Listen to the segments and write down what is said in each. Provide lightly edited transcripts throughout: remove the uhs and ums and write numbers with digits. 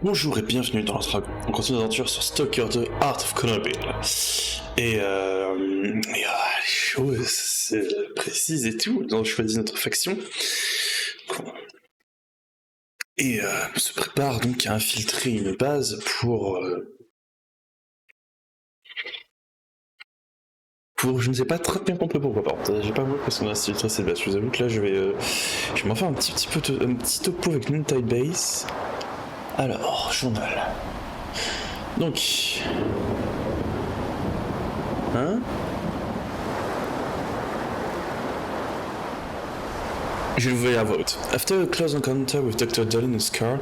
Bonjour et bienvenue dans notre on continue l'aventure sur Stalker 2 Art of Chernobyl. Les choses précises et tout, on choisit notre faction. Et on se prépare donc à infiltrer une base pour je ne sais pas très bien compris pourquoi, par contre, j'ai pas vu parce qu'on a infiltré cette base. Je vous avoue que là je vais m'en faire un petit topo avec Noontide Base. Alors, journal. Donc... Hein? Je vais à vote. After a close encounter with Dr. Dolina's car,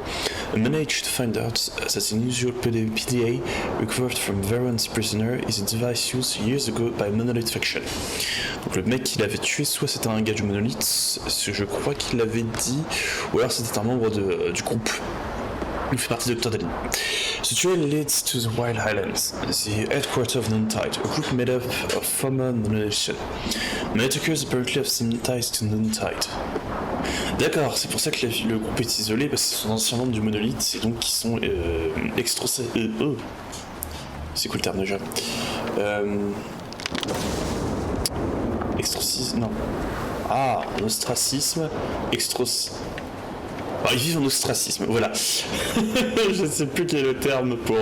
I managed to find out that an unusual PDA recovered from Veron's prisoner is a device used years ago by Monolith Faction. Donc le mec qui l'avait tué, soit c'était un gars du Monolith, je crois qu'il l'avait dit, ou alors c'était un membre du groupe. Il fait partie de Dr. Dolin. The trail leads to the Wild Highlands, the headquarters of Noontide, a group made up of former Monolith. Monolithers apparently have some ties to Noontide. D'accord, c'est pour ça que le groupe est isolé, parce que ce sont anciens membres du Monolith, et donc qui sont c'est quoi le terme déjà extrocisme, non. Ah, en ostracisme, Alors, ils vivent en ostracisme, voilà. Je ne sais plus quel est le terme pour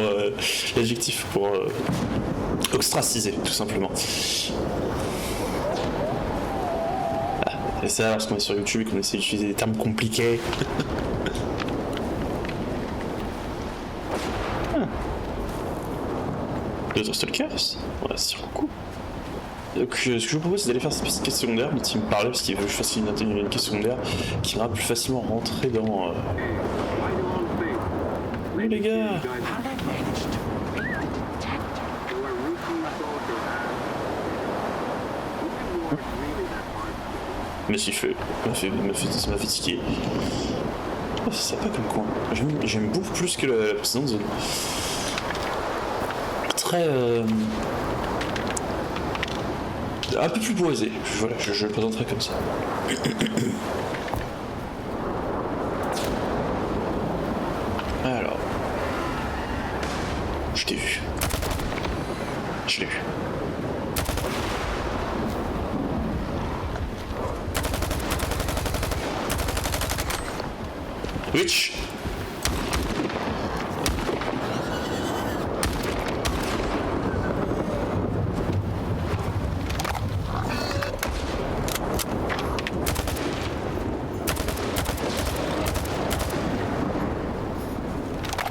l'adjectif pour ostraciser, tout simplement. Et ça, lorsqu'on est sur YouTube et qu'on essaie d'utiliser des termes compliqués. D'autres stalkers? Ouais, c'est sur le coup. Donc, ce que je vous propose, c'est d'aller faire cette petite quête secondaire, mais il me parlait parce qu'il veut que je fasse une quête secondaire qui m'ira plus facilement rentrer dans. Oui, les gars! Mais s'il fait, ça m'a fait tiquer. Oh, c'est sympa comme coin. J'aime beaucoup plus que la précédente zone. Très. Un peu plus boisé. Voilà, je le présenterai comme ça. Alors. Je t'ai vu. Je l'ai vu. Witch.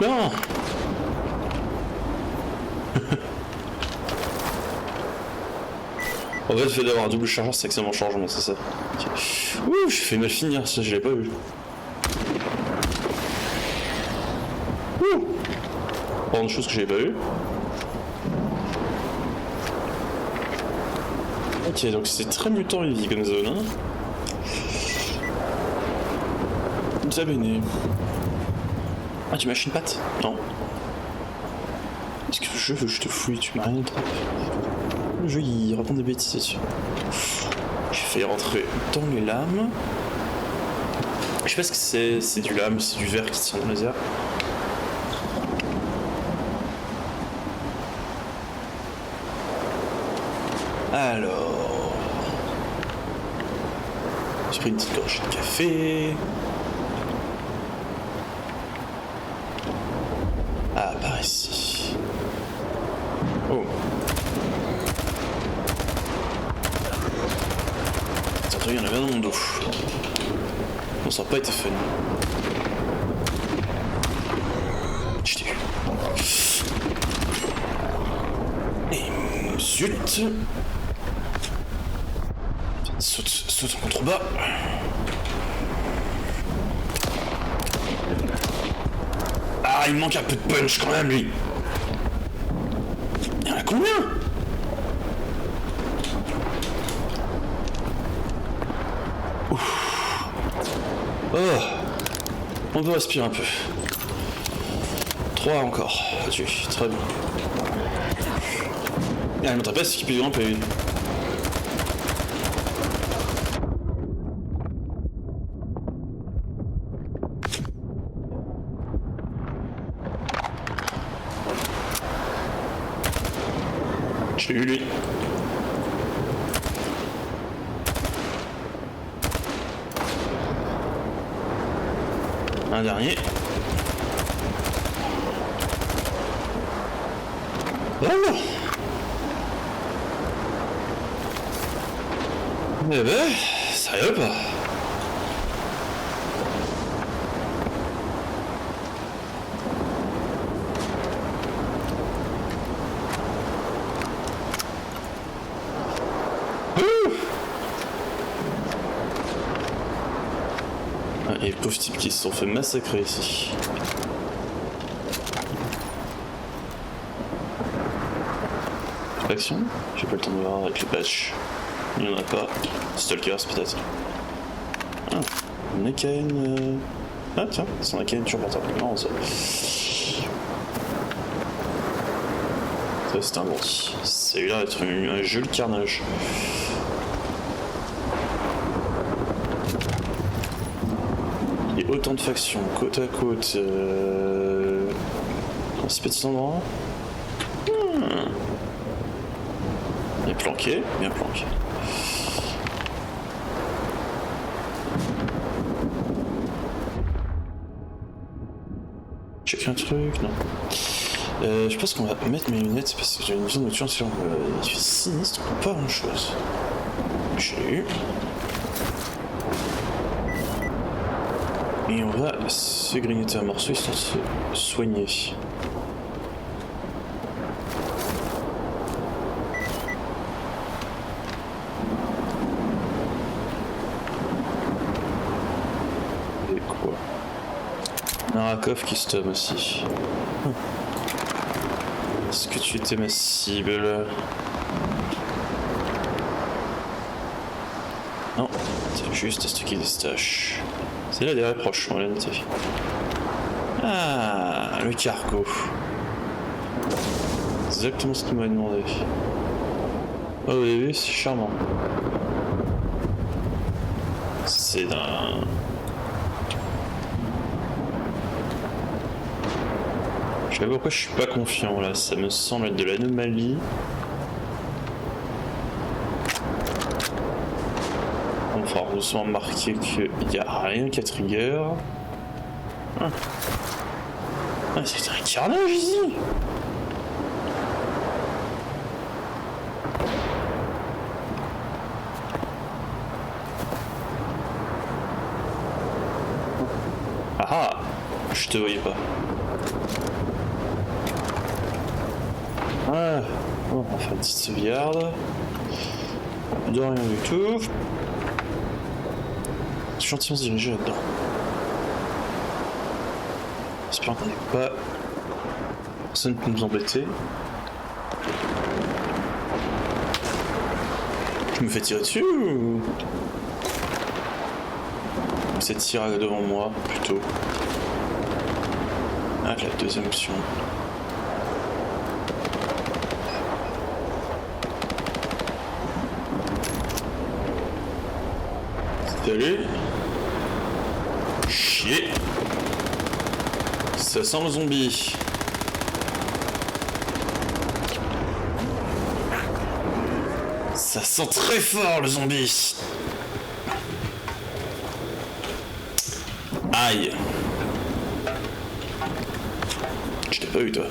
Non. En fait, le fait d'avoir un double chargeur, c'est excellent changement, c'est ça. Ouh, j'ai fait mal finir, ça je l'ai pas vu. Ouh. Pas de choses que j'avais pas vu. Ok, donc c'est très mutant heavy comme zone, hein. Ça béné. Ah, tu mâches une patte? Non. Est-ce que le jeu veut que je te fouille? Tu m'as rien d'autre. Le jeu il répond des bêtises dessus. J'ai failli rentrer dans les lames. Je sais pas ce que c'est du lame, c'est du verre qui tient dans les airs. Alors. J'ai pris une petite gorgée de café. Ah, par ici. Oh. Attends, il y en avait un dans mon dos. Bon, ça n'a pas été fun. Je t'ai vu. Et zut. Saute en contrebas. Ah, il me manque un peu de punch quand même, lui. Il y en a combien? Ouf. Oh. On peut respirer un peu. 3 encore. Tu très bien. Ah, il m'intéresse pas ce qu'il peut grimper. Je l'ai eu lui. Un dernier. Voilà. Eh ben, ça rigole pas. Et les pauvres types qui se sont fait massacrer ici. Action? J'ai pas le temps de voir avec les patchs. Il n'y en a pas. Stalkers peut-être. Ah, une AKN. Ah tiens, c'est un AKN toujours portable. Non, ça. Ça c'est un bandit. Ça a eu l'air d'être un joli carnage. Il y a autant de factions côte à côte dans ce petit endroit. Bien planqué, bien planqué. Check un truc, non. Je pense qu'on va mettre mes lunettes parce que j'ai une vision nocturne sur il fait sinistre, pas grand chose. J'ai eu. Et on va se grignoter un morceau histoire de se soigner. Et quoi? Narakov custom aussi. Est-ce que tu étais ma cible? Non, c'est juste à stocker des stash. C'est là des rapprochements, là, t'as vu. Ah, le cargo. Exactement ce qu'il m'a demandé. Oh, au début, c'est charmant. C'est d'un... Je sais pas pourquoi je suis pas confiant là, ça me semble être de l'anomalie. On va doucement remarquer qu'il n'y a rien qu'à trigger. Ah, c'est un carnage ici. Ah, je te voyais pas. Ah, bon, on va faire une petite sauvegarde. De rien du tout. Gentiment se diriger là-dedans. J'espère qu'on n'est pas... Personne peut nous embêter. Je me fais tirer dessus ou... C'est tiré devant moi, plutôt. Ah, la deuxième option. Salut. Chier. Ça sent le zombie. Ça sent très fort le zombie. Aïe. Je t'ai pas eu toi.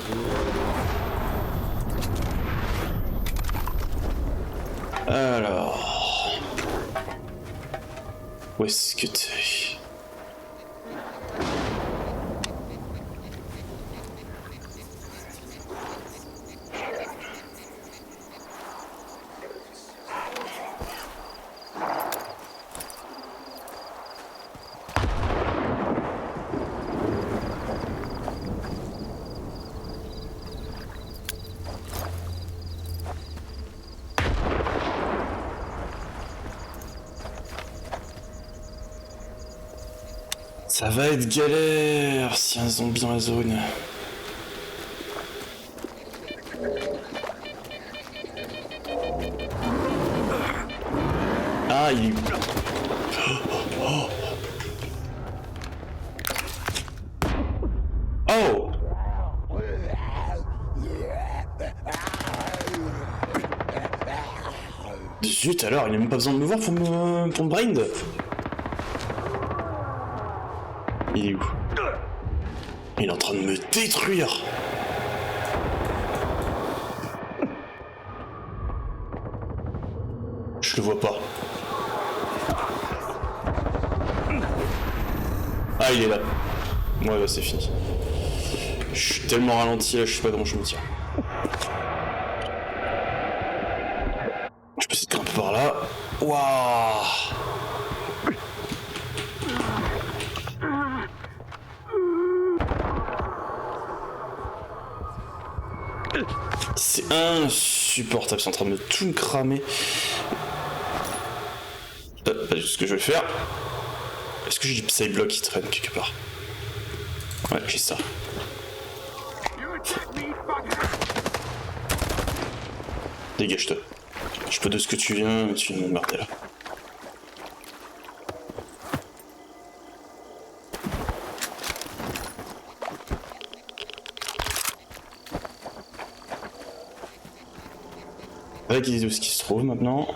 Alors... Où est-ce que t'es? Ça va être galère s'il y a un zombie dans la zone. Ah, il est... Oh, oh. Zut alors, il a même pas besoin de me voir pour me blind. Il est où? Il est en train de me détruire. Je le vois pas. Ah, il est là. Ouais, bah c'est fini. Je suis tellement ralenti là, je sais pas comment je me tire. Je peux essayer de grimper par là. Waouh! C'est insupportable, c'est en train de tout me cramer. Pas du tout ce que je vais faire. Est-ce que j'ai du Psyblock qui traîne quelque part? Ouais, j'ai ça. Dégage-toi. Je sais pas de ce que tu viens, mais tu viens de m'emmerder là. Avec les où ce qui se trouve maintenant.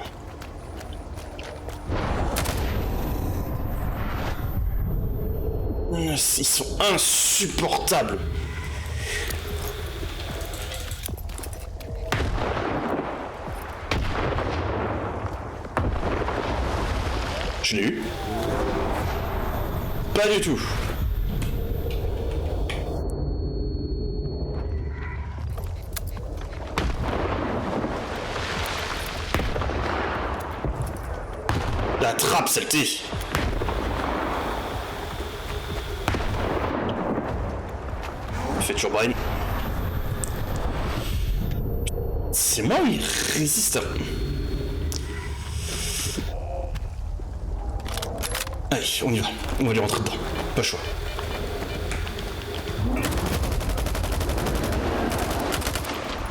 Ils sont insupportables. Je l'ai eu. Pas du tout. La trappe, saleté. Fait toujours brain. C'est moi ou il résiste? Allez, on y va. On va lui rentrer dedans. Pas chaud.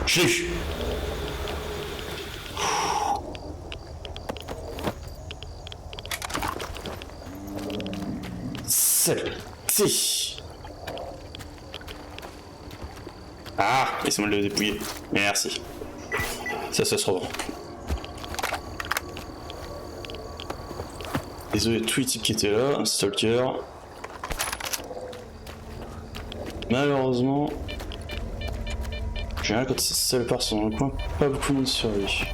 Je l'ai eu. Saleté. Ah, laissez-moi le dépouiller. Merci. Ça se revend. Désolé, tous les types qui étaient là, un stalker. Malheureusement, j'ai rien quand ces salopards sont dans le coin, pas beaucoup de monde sur lui.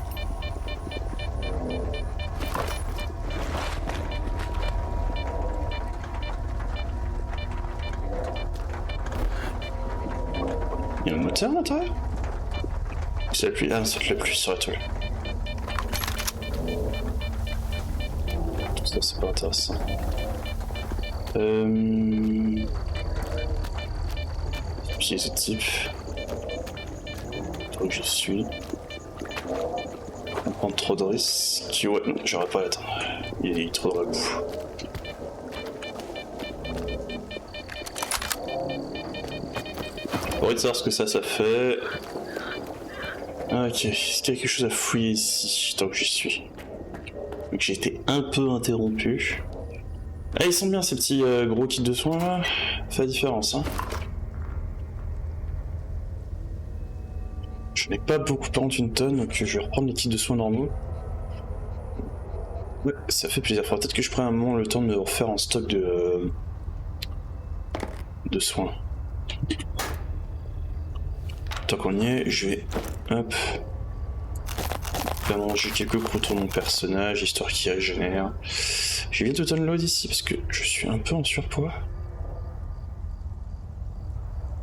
Il y a un moteur à l'intérieur? C'est la pluie. Ah, c'est la pluie sur la toile. Tout ça, c'est pas intéressant. Puis ce type. Donc je suis. On prend trop de risques. Ouais, non, j'aurais pas à l'atteindre. Il est trop dans la boue. Pour savoir ce que ça fait. Ok, est-ce qu'il y a quelque chose à fouiller ici, tant que j'y suis? Donc j'ai été un peu interrompu. Ah, ils sont bien ces petits gros kits de soins là. Ça fait la différence, hein. Je n'ai pas beaucoup, par contre une tonne, donc je vais reprendre les kits de soins normaux. Ouais, ça fait plaisir. Faudra peut-être que je prenne un moment le temps de me refaire un stock de soins. Tant qu'on y est, je vais hop faire manger quelques croûtons à mon personnage, histoire qu'il régénère. Je vais bientôt unload ici parce que je suis un peu en surpoids.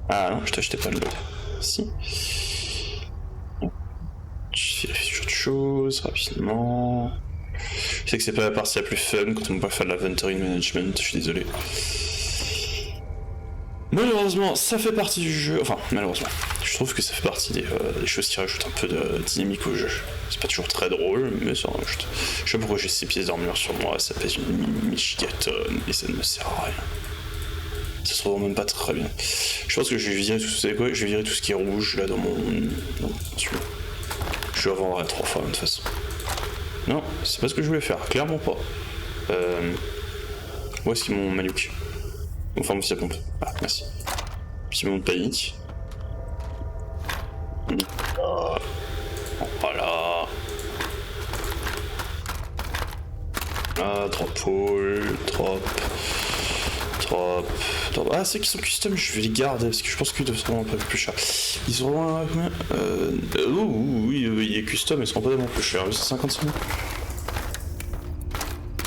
Ah non, je t'ai acheté pas de load. Si. Je vérifie autre chose rapidement. Je sais que c'est pas la partie la plus fun quand on peut faire de l'inventory management, je suis désolé. Malheureusement, ça fait partie du jeu. Enfin, malheureusement, je trouve que ça fait partie des choses qui rajoutent un peu de dynamique au jeu. C'est pas toujours très drôle, mais ça rajoute. Je sais pas pourquoi j'ai ces pièces d'armure sur moi, ça pèse une michigatonne et ça ne me sert à rien. Ça se trouve même pas très bien. Je pense que je vais virer tout, vous savez quoi, je vais virer tout ce qui est rouge là dans mon. Non, celui-là. Je le revendrai 3 fois de toute façon. Non, c'est pas ce que je voulais faire, clairement pas. Où est-ce qu'il y a mon Malouk? Mon pharmacie à pompe. Ah, merci. Petit moment de panique. Voilà. Ah, drop pôle, drop. Ah, c'est qu'ils sont custom, je vais les garder parce que je pense qu'ils doivent se rendre un peu plus cher. Ils seront à combien oui, il est custom, ils seront pas tellement plus chers. 855.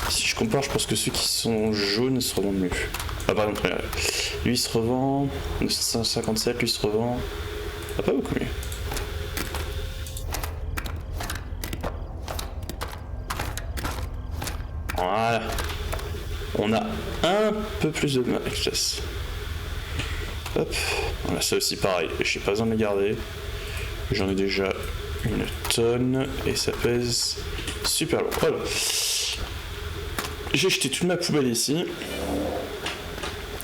Si je compare, je pense que ceux qui sont jaunes se revendent mieux. Ah, par exemple, lui il se revend 957, lui il se revend. Ah, pas beaucoup mieux. Voilà. On a un peu plus de classe. Hop, voilà, ça aussi pareil, j'ai pas besoin de les garder. J'en ai déjà une tonne et ça pèse super lourd. Voilà. J'ai jeté toute ma poubelle ici.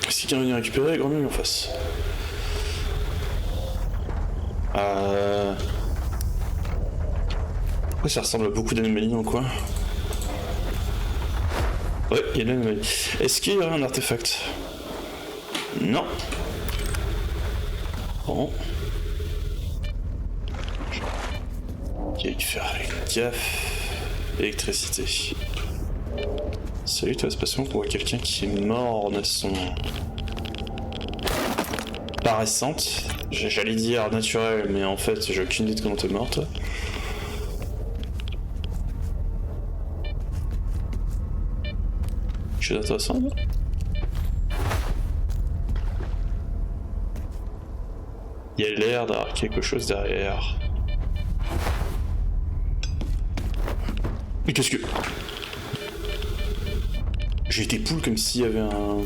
Si quelqu'un vient récupérer, grand mieux en face. Ouais, ça ressemble à beaucoup d'anomalies dans le coin. Ouais, il y a de l'anomalie. Est-ce qu'il y aurait un artefact? Non. Bon. Ok, faire gaffe. Électricité. Salut toi, c'est parce qu'on voit quelqu'un qui est mort de son... Pas récente. J'allais dire naturel, mais en fait, j'ai aucune idée de comment t'es morte. Chose intéressante. Il y a l'air d'avoir quelque chose derrière. Mais qu'est-ce que... J'ai des poules comme s'il y avait un...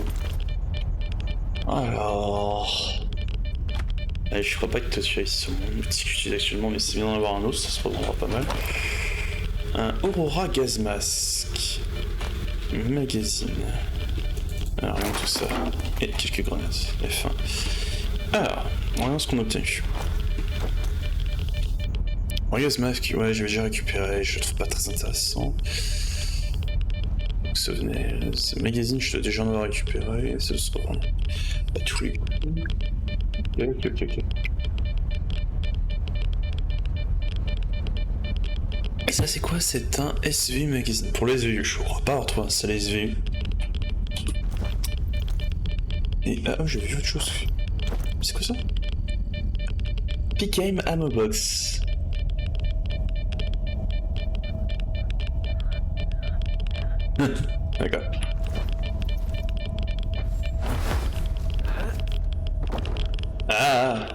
Alors... Allez, je crois pas que toi tu ailles sur mon outil que j'utilise actuellement, mais c'est bien d'en avoir un autre, ça se prendra pas mal. Un Aurora Gaz Mask. Magazine. Alors, rien de tout ça. Et quelques grenades. F1. Alors, voyons ce qu'on a obtenu. Gaz Mask, ouais, j'ai déjà récupéré, je le trouve pas très intéressant. Souvenez, ce magazine, je dois déjà en avoir récupéré, ça se rend. Pas tous les. Ok. Et ça, c'est quoi? C'est un SV magazine. Pour les SVU, je crois pas, toi, c'est les SVU. Et ah, j'ai vu autre chose. C'est quoi ça? Pick-Aim Ammo Box. D'accord. Ah,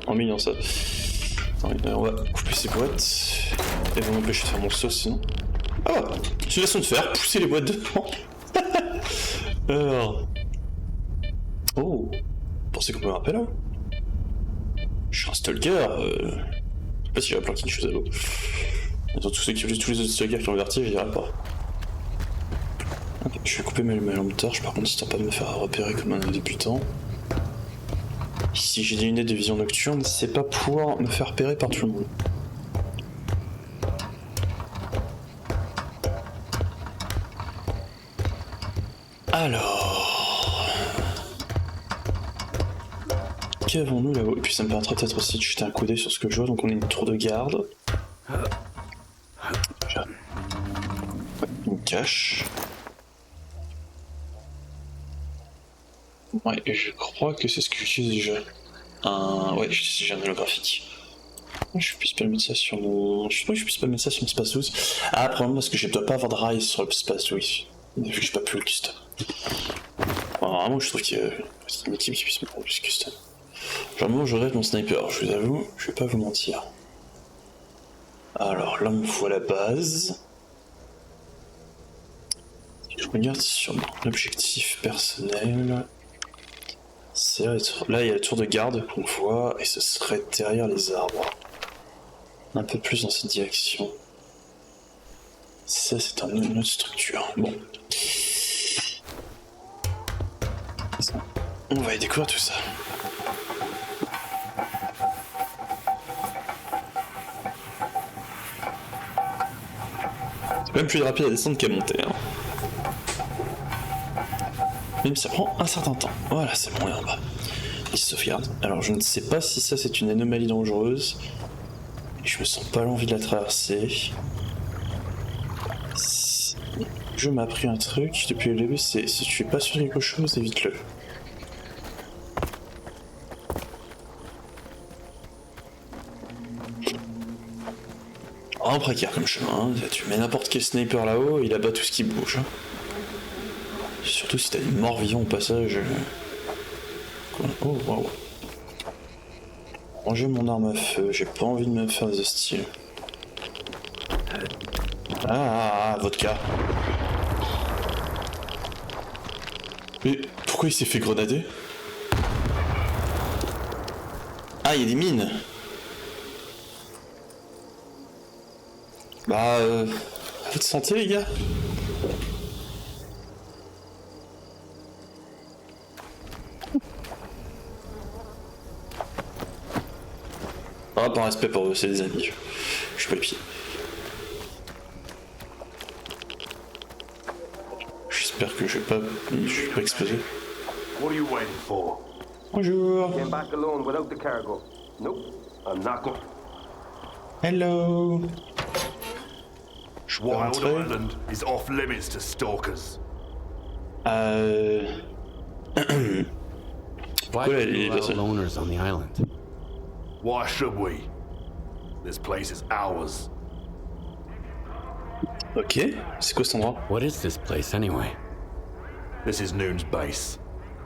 ennuyant ça. Attends, on va couper ces boîtes. Elles vont m'empêcher de faire mon sauce sinon. Ah, c'est une façon de faire, pousser les boîtes devant. Alors. Oh, vous pensez qu'on peut me rappeler là? Je suis un stalker. Je sais pas si j'avais planqué une chose à l'eau. Dans tous les autres stalkers qui ont vertige, je dirais pas. Ok, je vais couper ma lampe torche, par contre, histoire pas de me faire repérer comme un débutant. Si j'ai des lunettes de vision nocturne, c'est pas pouvoir me faire repérer par tout le monde. Alors... Qu'avons-nous là-haut? Et puis ça me permettra peut-être aussi de jeter un coup d'œil sur ce que je vois, donc on a une tour de garde. Déjà. Ouais, une cache. Ouais, et je crois que c'est ce que j'utilise déjà. Ouais, j'utilise déjà un holographique. Je puisse pas mettre ça sur mon... Je sais pas que je puisse pas mettre ça sur mon Space 12. Ah, probablement parce que je dois pas avoir de rail sur le Space 12. Vu que je peux plus le custom. Bon, vraiment, je trouve qu'il y a une équipe qui puisse mettre plus custom. Genre, moi, je rêve mon sniper, je vous avoue, je vais pas vous mentir. Alors, là, on me voit la base. Je regarde sur mon objectif personnel. Là, il y a la tour de garde qu'on voit, et ce serait derrière les arbres. Un peu plus dans cette direction. Ça, c'est une autre structure. Bon. On va y découvrir tout ça. C'est même plus rapide à descendre qu'à monter. Hein. Même si ça prend un certain temps. Voilà, c'est bon, on est en bas. Il se sauvegarde. Alors, je ne sais pas si ça, c'est une anomalie dangereuse. Et je me sens pas l'envie de la traverser. jeu m'a appris un truc depuis le début, c'est si tu es pas sûr de quelque chose, évite-le. En précaire comme chemin, hein. Tu mets n'importe quel sniper là-haut, il abat tout ce qui bouge. Hein. Surtout si t'as des morts vivants au passage. Quoi? Oh waouh. Ranger mon arme à feu, j'ai pas envie de me faire des hostiles. Vodka. Mais pourquoi il s'est fait grenader? Ah, il y a des mines. Bah, à votre santé, les gars. Ah, par respect pour eux, c'est des amis. Je suis pas le pied. J'espère que je vais pas exploser. What are you waiting for? Bonjour. Came back alone without the cargo. Nope, I'm not going. Hello. Je peux Wild rentrer. Island is off limits to stalkers. Why Pourquoi do les you allow personnes... loners on the island? Why should we? This place is ours. Ok, c'est quoi cet endroit? What is this place anyway? This is Noon's base.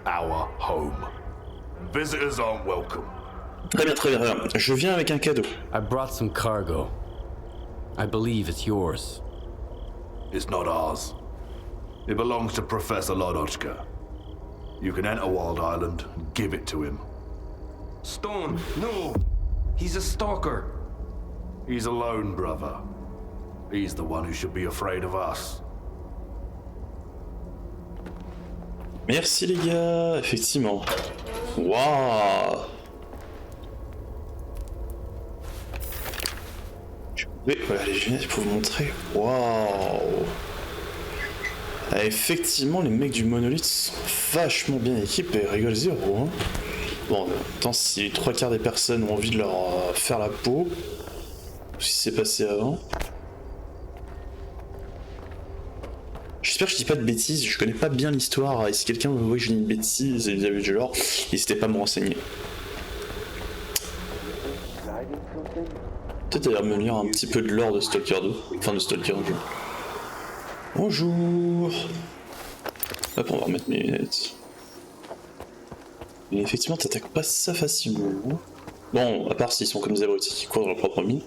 Our home. Visitors aren't welcome. Très bien, très bien, très bien. Je viens avec un cadeau. I brought some cargo. I believe it's yours. It's not ours. It belongs to Professor Lodochka. You can enter Wild Island and give it to him. Stone, no! He's a stalker. He's alone, brother. He's the one who should be afraid of us. Merci les gars, effectivement. Waouh. Oui, voilà les lunettes pour vous montrer. Waouh. Ah, effectivement, les mecs du monolithe sont vachement bien équipés et rigolent zéro. Hein. Bon, en même temps, si les 3/4 des personnes ont envie de leur faire la peau, ce qui s'est passé avant. J'espère que je dis pas de bêtises, je connais pas bien l'histoire, et si quelqu'un me voit que je dis une bêtise vis-à-vis du genre, n'hésitez pas à me renseigner. Peut-être d'ailleurs me lire un petit peu de lore de Stalker 2, enfin de Stalker 2. Bonjour. Hop, on va remettre mes lunettes. Mais effectivement, t'attaques pas ça facilement. Hein. Bon, à part s'ils sont comme des abrutis qui courent dans leur propre mine.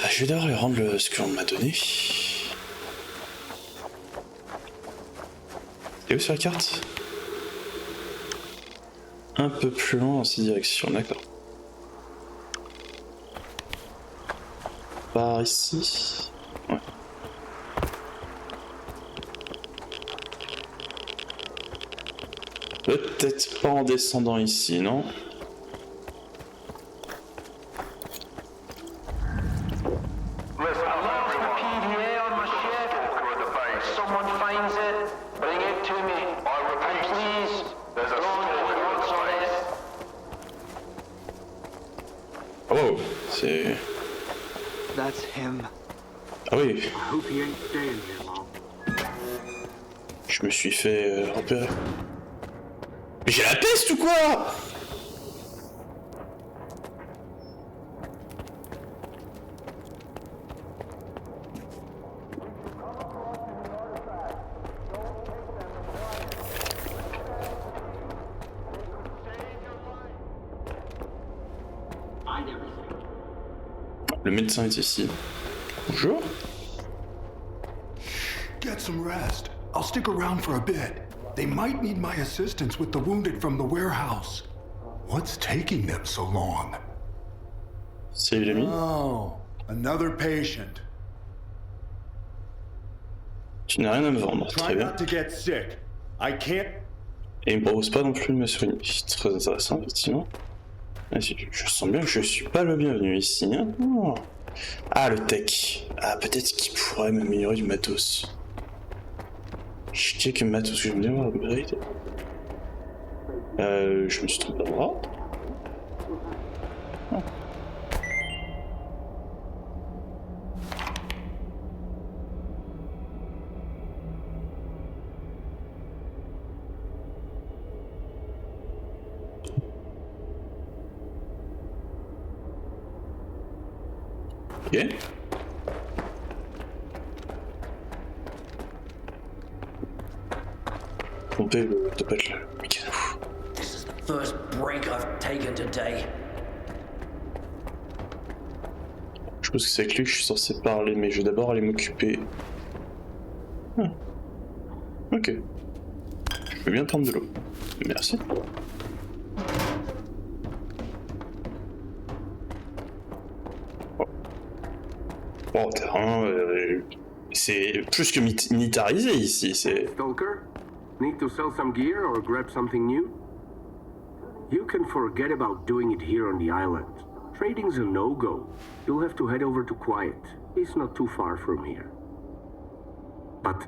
Je vais d'abord lui rendre ce que l'on m'a donné. Et où sur la carte? Un peu plus loin dans cette direction, d'accord. Par ici. Ouais. Peut-être pas en descendant ici, non? Oh, c'est... That's him. Ah oui, I hope he ain't staying here long. je me suis fait repérer. Mais j'ai la peste ou quoi? Le médecin est ici. Bonjour. Get some rest. I'll stick around for a bit. They might need my assistance with the wounded from the warehouse. What's taking them so long? Salut l'ami. Oh, another patient. Tu n'as rien à me vendre, Try très bien. not to get sick. I can't. Et il me propose pas non plus de me soigner. Très intéressant, effectivement. Ah, je sens bien que je suis pas le bienvenu ici. Hein. Oh. Ah, le tech. Ah, peut-être qu'il pourrait m'améliorer du matos. J'ai quelques matos que je me dis, upgrade. Je me suis trompé d'endroit. Ok. Pomper le topette, le mécano. This is the first break I've taken today. Je pense que c'est avec lui que je suis censé parler, mais je vais d'abord aller m'occuper. Ah. Ok. Je veux bien prendre de l'eau. Merci. Oh, oh terrain, c'est plus que militarisé ici, c'est... Stalker? Need to sell some gear or grab something new? You can forget about doing it here on the island. Trading's a no-go. You'll have to head over to Quiet. It's not too far from here. But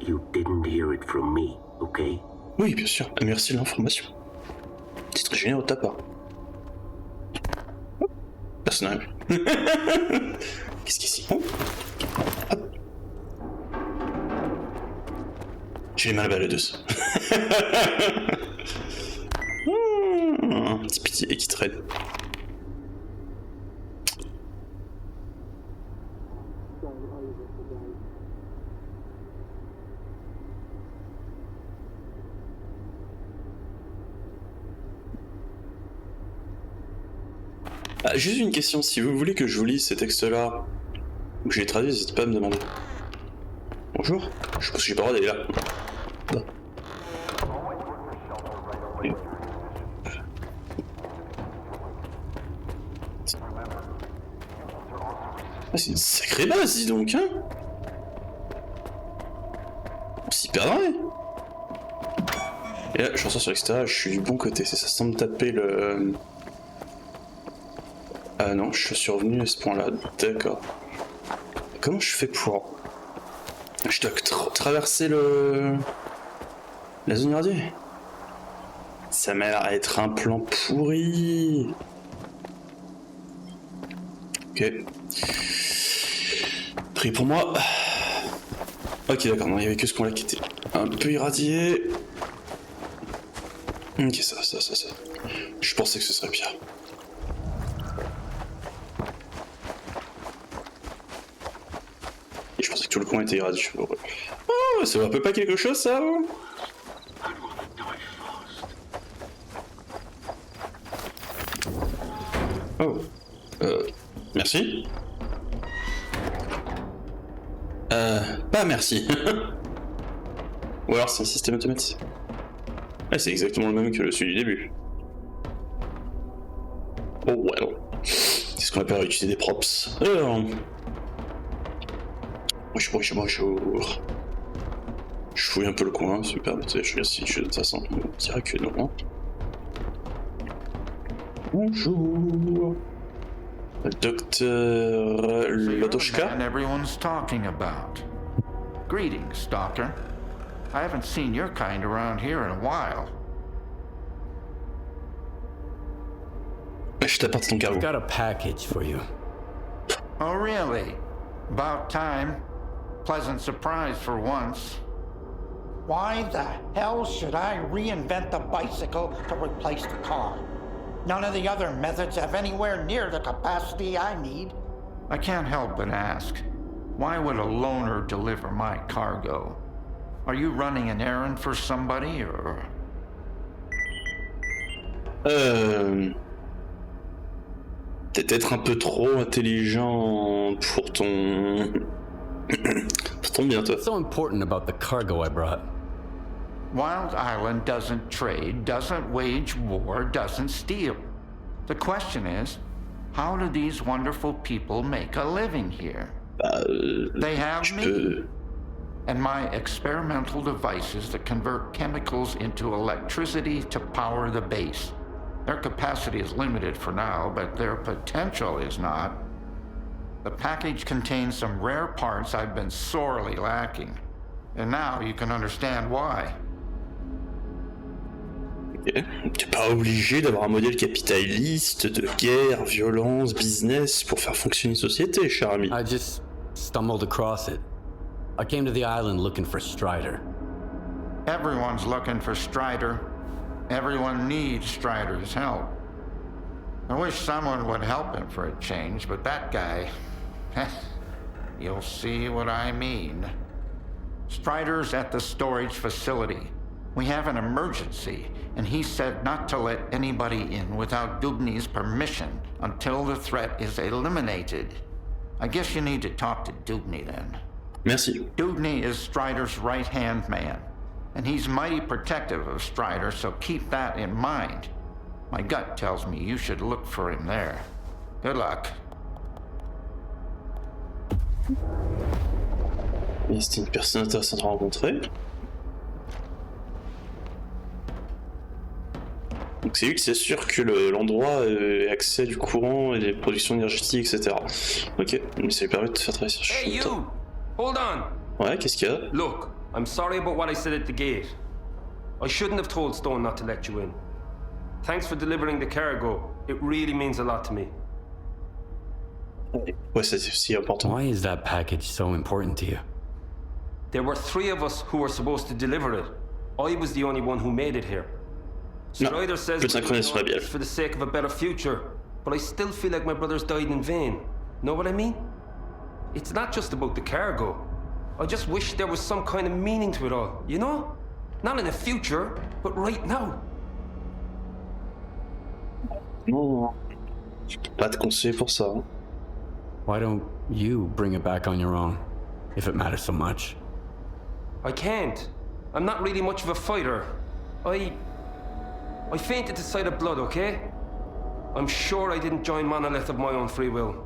you didn't hear it from me, okay? Oui, bien sûr. Merci de l'information. C'est très généreux de ta part. Personne n'arrive. Qu'est-ce qu'il y a ici? Hop. J'ai les mains à la baladeuse. Un petit pitié qui traîne. Ah, juste une question, si vous voulez que je vous lise ces textes-là, ou que je les traduise, n'hésitez pas à me demander. Bonjour, je pense que j'ai pas le droit d'aller là. Non. Ah, c'est une sacrée base, dis donc, hein. On s'y perdrait. Et là, je ressors sur l'extérieur, je suis du bon côté, c'est ça, sans me taper le... Ah non, je suis survenu à ce point-là, d'accord. Comment je fais pour... Je dois traverser le... la zone irradiée. Ça m'a l'air à être un plan pourri. Ok. Pris pour moi. Ok, d'accord, non, il y avait que ce qu'on l'a quitté. Un peu irradié. Ok, ça. Je pensais que ce serait pire. Et je pensais que tout le coin était irradié. Oh, ça va un peu pas quelque chose, ça? Oh. Merci. Pas merci. Ou alors c'est un système automatique. Ah, c'est exactement le même que celui du début. Oh well. C'est ce qu'on appelle réutiliser des props. Alors... Bonjour. Je fouille un peu le coin, super, je regarde si je de façon, on dirait que non. Bonjour. Docteur Lodoshka. And everyone's talking about. Greetings, Stalker. I haven't seen your kind around here in a while. Je t'apporte ton cargo. I've got a package for you. Oh, really? About time. Pleasant surprise for once. Why the hell should I reinvent the bicycle to replace the car? None of the other methods have anywhere near the capacity I need. I can't help but ask, why would a loner deliver my cargo? Are you running an errand for somebody, or...? T'es peut-être un peu trop intelligent pour ton... pour ton bien, toi. What's so important about the cargo I brought? Wild Island doesn't trade, doesn't wage war, doesn't steal. The question is, how do these wonderful people make a living here? They have me and my experimental devices that convert chemicals into electricity to power the base. Their capacity is limited for now, but their potential is not. The package contains some rare parts I've been sorely lacking, and now you can understand why. T'es pas obligé d'avoir un modèle capitaliste de guerre, violence, business pour faire fonctionner une société, cher ami. I just stumbled across it. I came to the island looking for Strider. Everyone's looking for Strider. Everyone needs Strider's help. I wish someone would help him for a change, but that guy, You'll see what I mean. Strider's at the storage facility. We have an emergency, and he said not to let anybody in without Dubney's permission until the threat is eliminated. I guess you need to talk to Dubney then. Merci. Dubney is Strider's right-hand man, and he's mighty protective of Strider, so keep that in mind. My gut tells me you should look for him there. Good luck. C'était une personne intéressante à rencontrer. Donc c'est lui qui s'assure que l'endroit ait accès du courant et des productions énergétiques, etc. Ok, mais ça lui permet de faire travailler sur Hey, you! Hold on! Ouais, qu'est-ce qu'il y a? Look, I'm sorry about what I said at the gate. I shouldn't have told Stone not to let you in. Thanks for delivering the cargo. It really means a lot to me. Ouais, c'est aussi important. Why is that package so important to you? There were 3 of us who were supposed to deliver it. I was the only one who made it here. Strider says it's for the sake of a better future, but I still feel like my brothers died in vain. Know what I mean? It's not just about the cargo. I just wish there was some kind of meaning to it all, you know? Not in the future, but right now. Non, je peux pas te conseiller pour ça. Hein. Why don't you bring it back on your own, if it matters so much? I can't. I'm not really much of a fighter. I fainted to sight of blood, okay? I'm sure I didn't join Monolith of my own free will.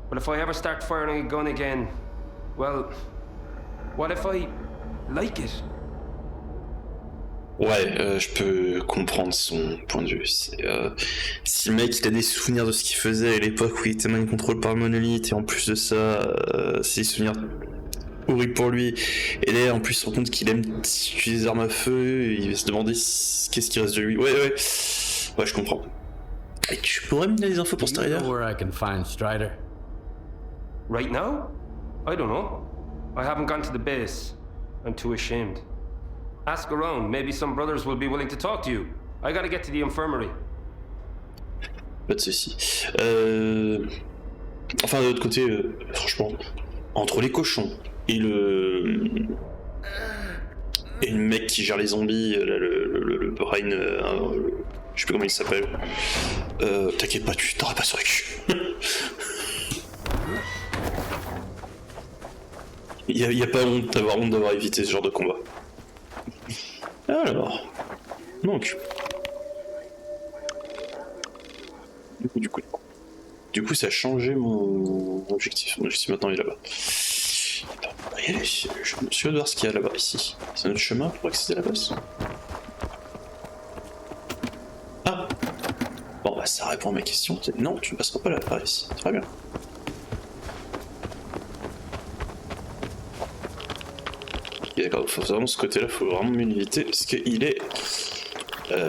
But if I ever start firing a gun again, well, what if I like it? Ouais, je peux comprendre son point de vue. Si le mec il a des souvenirs de ce qu'il faisait à l'époque où il était mind control par Monolith, et en plus de ça, c'est des souvenirs horribles pour lui, et là en plus il se rend compte qu'il aime utiliser des armes à feu, il va se demander qu'est-ce qui reste de lui. Ouais, je comprends. Et tu pourrais me donner des infos pour Strider? Do you know where I can find Strider? Right now? I don't know. I haven't gone to the base. I'm too ashamed. Ask around, maybe some brothers will be willing to talk to you. I gotta get to the infirmary. Pas de soucis. Enfin, de l'autre côté, franchement, entre les cochons et le mec qui gère les zombies, là, le brain, je sais plus comment il s'appelle. T'inquiète pas, tu t'auras pas sur le cul. y a pas honte d'avoir évité ce genre de combat. Alors, donc, du coup, ça a changé mon objectif. Mon objectif maintenant il est là-bas. On va y aller. Je me suis de voir ce qu'il y a là-bas ici. C'est notre chemin pour accéder à la base. Ah. Bon bah ça répond à ma question. Non, tu ne passeras pas là par ici. Très bien. Ok, d'accord, faut vraiment ce côté-là, faut vraiment mieux l'éviter parce qu'il est,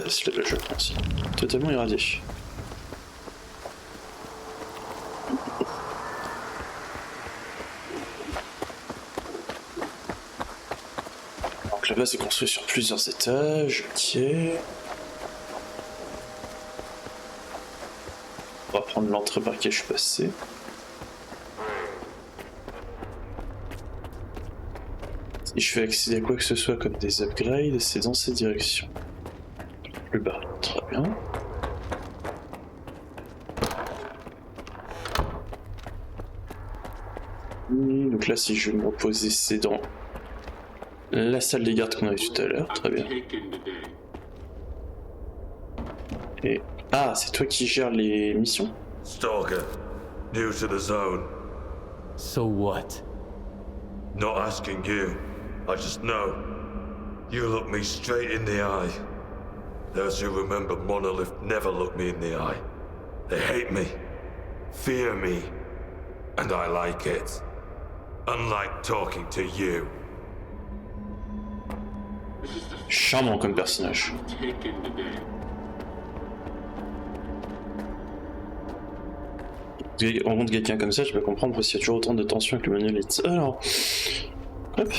c'est le jeu, merci, totalement irradié. Donc la base est construite sur plusieurs étages, ok. On va prendre l'entrée par laquelle je suis passé. Si je fais accéder à quoi que ce soit comme des upgrades, c'est dans cette direction. Plus bas, très bien. Donc là, si je veux me reposer, c'est dans la salle des gardes qu'on a vu tout à l'heure, très bien. Et... ah, c'est toi qui gères les missions? Stalker, new to the zone. So what? Not asking you. I just know. You look me straight in the eye. Those who remember Monolith never look me in the eye. They hate me, fear me, and I like it. Unlike talking to you. Charmant comme personnage. On rencontre quelqu'un comme ça, je peux comprendre pourquoi il y a toujours autant de tension avec le Monolith. Alors... hop...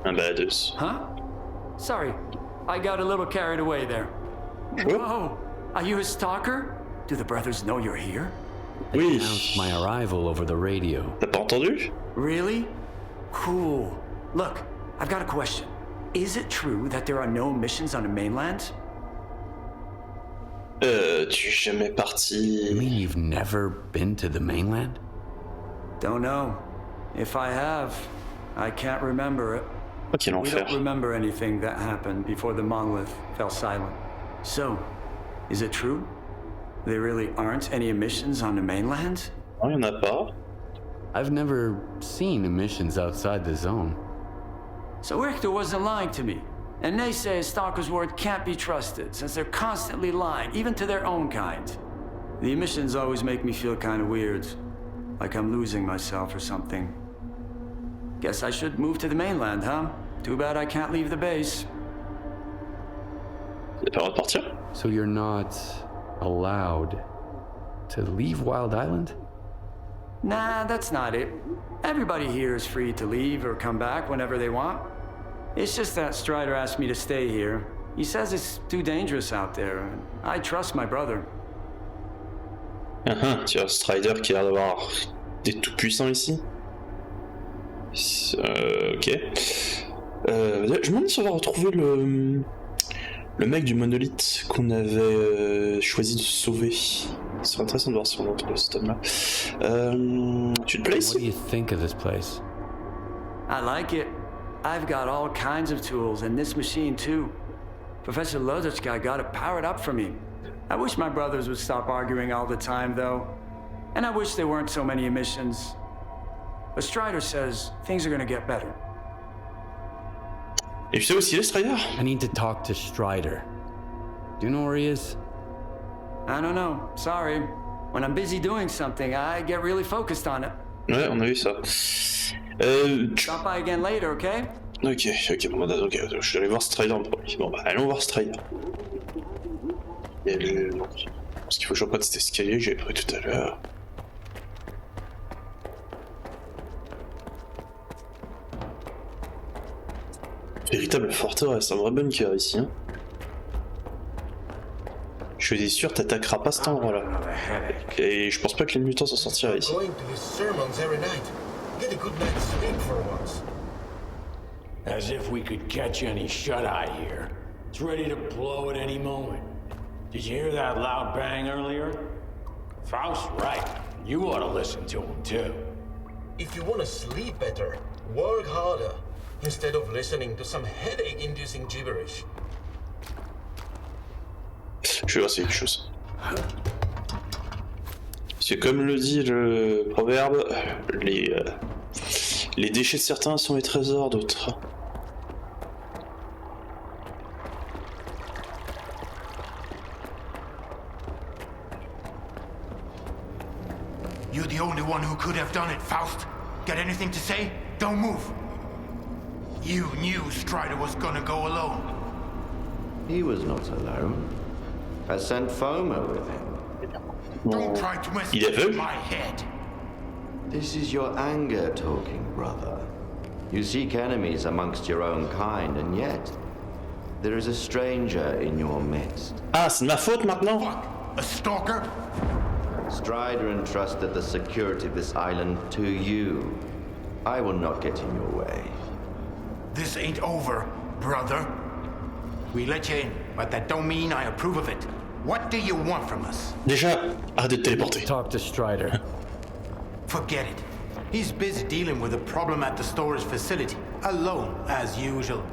un badass. Huh? Sorry, I got a little carried away there. Sure. Whoa! Are you a stalker? Do the brothers know you're here? They announced my arrival over the radio. T'as pas entendu? Really? Cool. Look, I've got a question. Is it true that there are no missions on the mainland? Tu es jamais parti. You mean you've never been to the mainland? Don't know. If I have, I can't remember it. Oh, quel We enfer. don't remember anything that happened before the monolith fell silent. So, is it true? There really aren't any emissions on the mainland? Non, y'en a pas. I've never seen emissions outside the zone. So Richter wasn't lying to me. And they say Stalker's word can't be trusted, since they're constantly lying, even to their own kind. The emissions always make me feel kind of weird. Like I'm losing myself or something. Guess I should move to the mainland, huh? Too bad I can't leave the base. T'as pas le droit de partir? So you're not allowed to leave Wild Island? Nah, that's not it. Everybody here is free to leave or come back whenever they want. It's just that Strider asked me to stay here. He says it's too dangerous out there, and I trust my brother. Tu as Strider qui a l'air d'avoir des tout puissants ici. Ok. Je me demande si on va retrouver le mec du monolithe qu'on avait choisi de sauver. Ce serait intéressant de voir si on retrouve cet homme-là. Tu te plais ici? What do you think of this place? I like it. I've got all kinds of tools, and this machine too. Professor Lodochka got it powered up for me. I wish my brothers would stop arguing all the time, though. And I wish there weren't so many emissions. But Strider says things are gonna get better. Et tu sais où il est, Strider? I need to talk to Strider. Do you know where he is? I don't know. Sorry. When I'm busy doing something, I get really focused on it. Ouais, on a vu ça. Stop by again later, okay? Ok, bon, ok, je vais aller voir Strider en premier. Bon, bah, allons voir Strider. Non, parce qu'il faut que je reprenne cet escalier que j'avais pris tout à l'heure. Véritable forteresse, un vrai bunker ici. Hein. Je suis sûr, t'attaqueras pas cet endroit-là. Et je pense pas que les mutants s'en sortiraient ici. As if we could catch any shut-eye here. It's ready to blow at any moment. Did you hear that loud bang earlier? Faust's right. You ought to listen to him, too. If you want to sleep better, work harder, instead of listening to some headache-inducing gibberish. Je vais voir s'il y a quelque chose. C'est comme le dit le proverbe, les déchets de certains sont les trésors d'autres. You're the only one who could have done it, Faust. Got anything to say? Don't move. You knew Strider was gonna go alone. He was not alone. I sent Foma with him. Don't try to mess with my head. This is your anger talking, brother. You seek enemies amongst your own kind, and yet there is a stranger in your midst. Ah, c'est ma faute maintenant? What? A stalker? Strider entrusted the security of this island to you. I will not get in your way. This ain't over, brother. We let you in, but that don't mean I approve of it. What do you want from us? Déjà, arrête de te téléporter. Talk to Strider. Forget it. He's busy dealing with a problem at the storage facility, alone, as usual.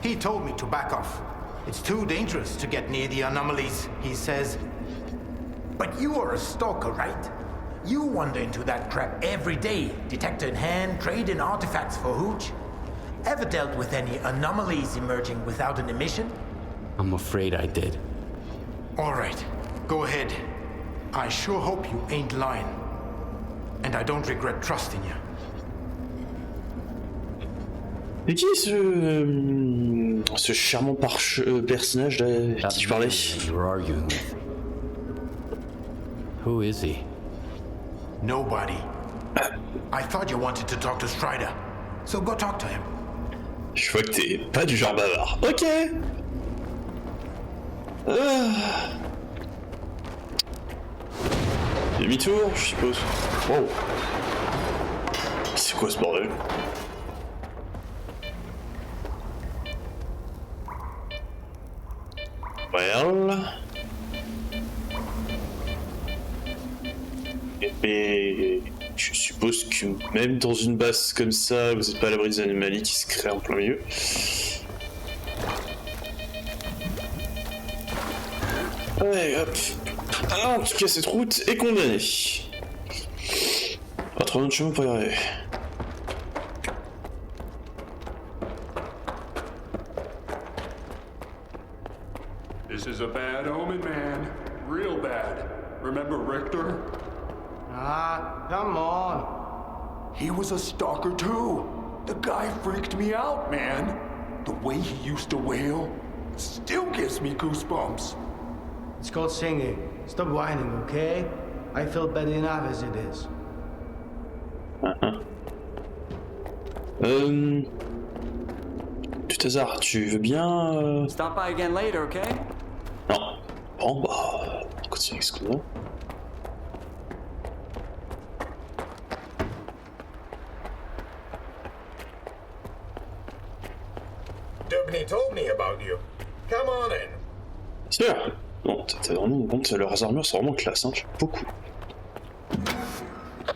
He told me to back off. It's too dangerous to get near the anomalies, he says. But you are a stalker, right? You wander into that crap every day, detector in hand, trading artifacts for hooch. Ever dealt with any anomalies emerging without an emission? I'm afraid I did. All right, go ahead. I sure hope you ain't lying. And I don't regret trusting you. Et qui est ce charmant personnage là qui tu parlais? You're arguing with. Who is he? Nobody. I thought you wanted to talk to Strider, so go talk to him. Je vois que t'es pas du genre bavard. Ok. Demi-tour, je suppose. Wow. C'est quoi ce bordel? Well. Et je suppose que même dans une base comme ça, vous n'êtes pas à l'abri des anomalies qui se créent en plein milieu. Ouais, hop. Ah, en tout cas, cette route est condamnée. Pas trop de chemin pour y arriver. This is a bad omen, man. Real bad. Remember Richter? Ah, come on. He was a stalker too. The guy freaked me out, man. The way he used to wail still gives me goosebumps. It's called singing. Stop whining, okay? I feel bad enough as it is. Tout hasard, tu veux bien Stop by again later, okay? Non. Bon, bah, on continue avec ce qu'on a. Dubney told me about you. Come on in. Sûr. Bon, t'as vraiment compte, leurs armures sont vraiment classe, hein, j'aime beaucoup.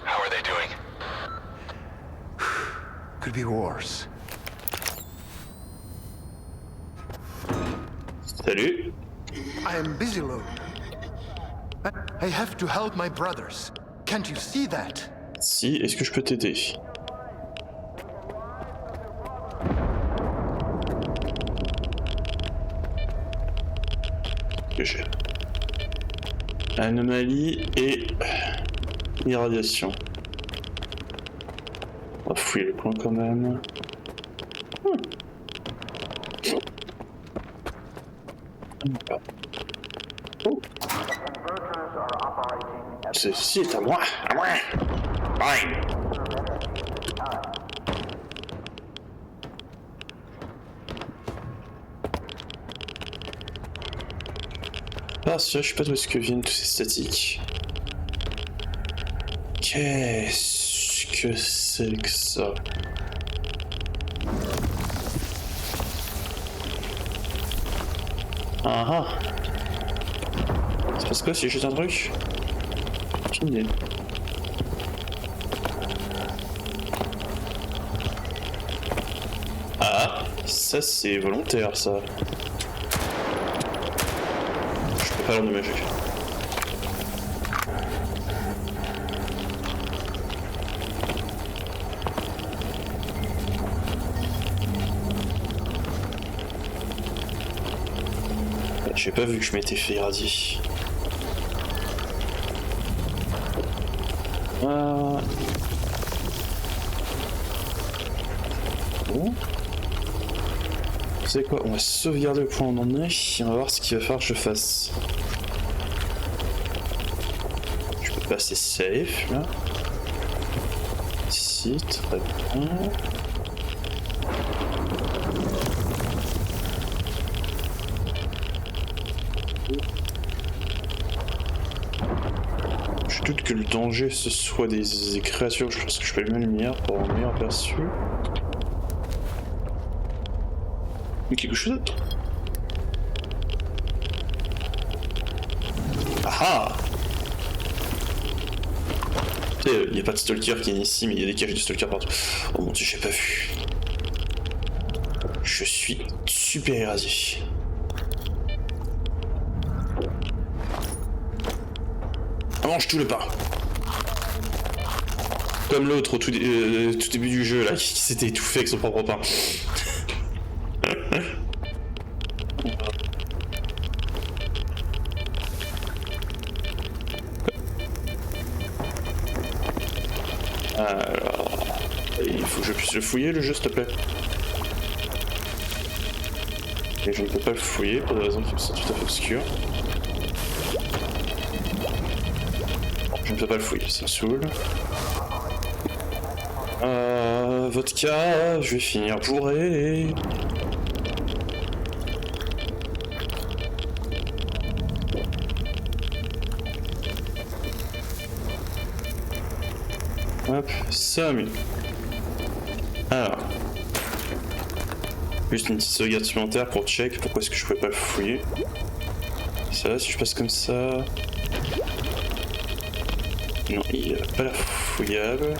How are they doing? Could be worse. Salut. I am busy, Lord. I have to help my brothers. Can't you see that? Si, est-ce que je peux t'aider? Que j'ai. Anomalie et irradiation. On va fouiller le coin quand même. Oh. Ceci est à moi. À moi. Bye. Ah, ça, je sais pas d'où est-ce que viennent tous ces statiques. Qu'est-ce que c'est que ça? Ah ah. C'est parce que si je jette un truc? Aucune idée. Ah, ça c'est volontaire ça. Je peux pas l'endommager. J'ai pas vu que je m'étais fait irradier. Bon. Vous savez quoi? On va sauvegarder le point où on en est et on va voir ce qu'il va falloir que je fasse. Je peux passer safe là. Ici, très bien. Je doute que le danger ce soit des créatures. Je pense que je fais la lumière pour avoir un meilleur aperçu. Mais quelque chose d'autre. Ah ah! Tu sais, il n'y a pas de stalker qui est ici, mais il y a des caches de stalker partout. Oh mon dieu, j'ai pas vu. Je suis super irradié. Mange tout le pain. Comme l'autre au tout début du jeu là, qui s'était étouffé avec son propre pain. Alors, il faut que je puisse le fouiller le jeu, s'il te plaît. Et je ne peux pas le fouiller pour des raisons qui me sont tout à fait obscures. Je ne peux pas le fouiller, ça me saoule. Vodka, je vais finir bourré. Hop, ça mieux. Alors. Juste une petite sauvegarde supplémentaire pour check. Pourquoi est-ce que je pouvais pas le fouiller? Ça, si je passe comme ça... Non, il est pas la fouillable.